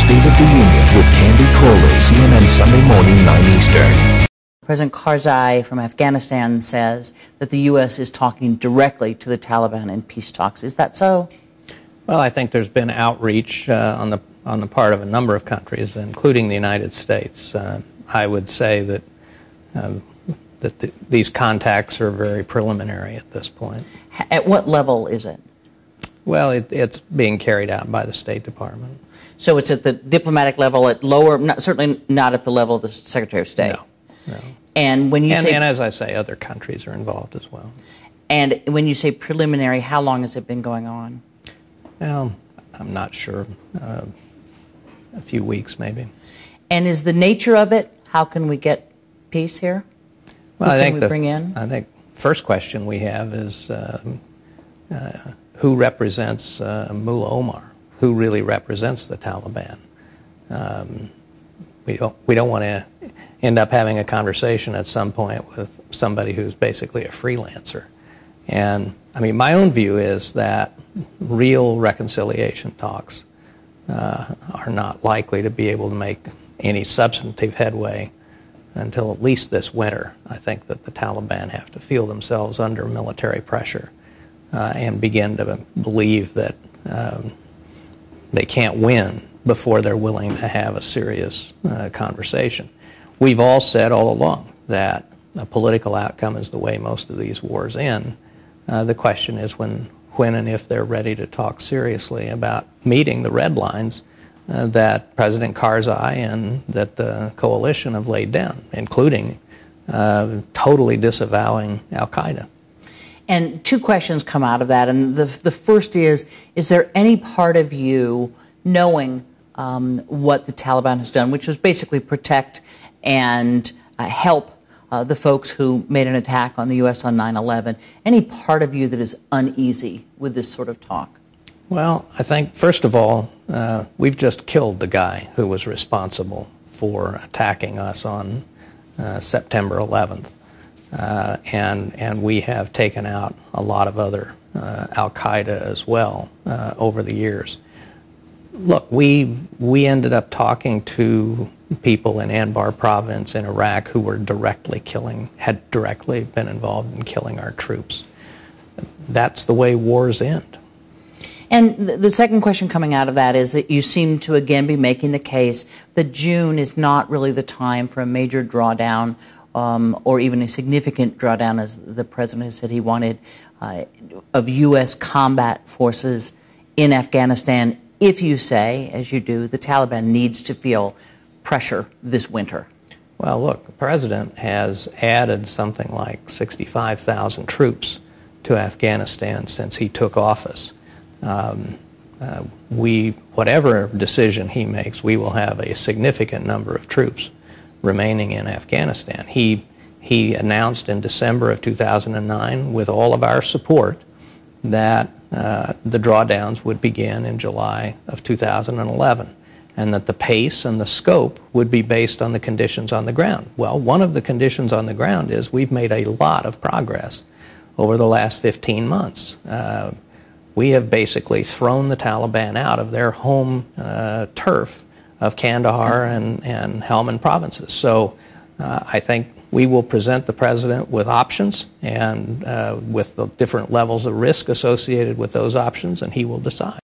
State of the Union with Candy Kohler, CNN Sunday morning, 9 Eastern. President Karzai from Afghanistan says that the U.S. is talking directly to the Taliban in peace talks. Is that so? Well, I think there's been outreach on the part of a number of countries, including the United States. I would say that these contacts are very preliminary at this point. At what level is it? Well, it's being carried out by the State Department. So it's at the diplomatic level, at lower, certainly not at the level of the Secretary of State. No. And when you say, and as I say, other countries are involved as well. And when you say preliminary, how long has it been going on? Well, I'm not sure. A few weeks, maybe. And is the nature of it, how can we get peace here? Well, I think first question we have is who represents Mullah Omar? Who really represents the Taliban? We don't want to end up having a conversation at some point with somebody who's basically a freelancer. And I mean, my own view is that real reconciliation talks are not likely to be able to make any substantive headway until at least this winter. I think that the Taliban have to feel themselves under military pressure and begin to believe that they can't win before they're willing to have a serious conversation. We've all said all along that a political outcome is the way most of these wars end. The question is when and if they're ready to talk seriously about meeting the red lines that President Karzai and that the coalition have laid down, including totally disavowing al-Qaeda. And two questions come out of that. And the first is there any part of you, knowing what the Taliban has done, which was basically protect and help the folks who made an attack on the U.S. on 9/11, any part of you that is uneasy with this sort of talk? Well, I think, first of all, we've just killed the guy who was responsible for attacking us on September 11th. And we have taken out a lot of other al-Qaeda as well over the years. Look, we ended up talking to people in Anbar province in Iraq who were had directly been involved in killing our troops. That's the way wars end. And the second question coming out of that is that you seem to again be making the case that June is not really the time for a major drawdown or even a significant drawdown, as the president has said he wanted, of U.S. combat forces in Afghanistan, if you say, as you do, the Taliban needs to feel pressure this winter. Well, look, the president has added something like 65,000 troops to Afghanistan since he took office. Whatever decision he makes, we will have a significant number of troops remaining in Afghanistan. He announced in December of 2009, with all of our support, that the drawdowns would begin in July of 2011, and that the pace and the scope would be based on the conditions on the ground. Well, one of the conditions on the ground is we've made a lot of progress over the last 15 months. We have basically thrown the Taliban out of their home turf of Kandahar and Helmand provinces. So I think we will present the president with options and with the different levels of risk associated with those options, and he will decide.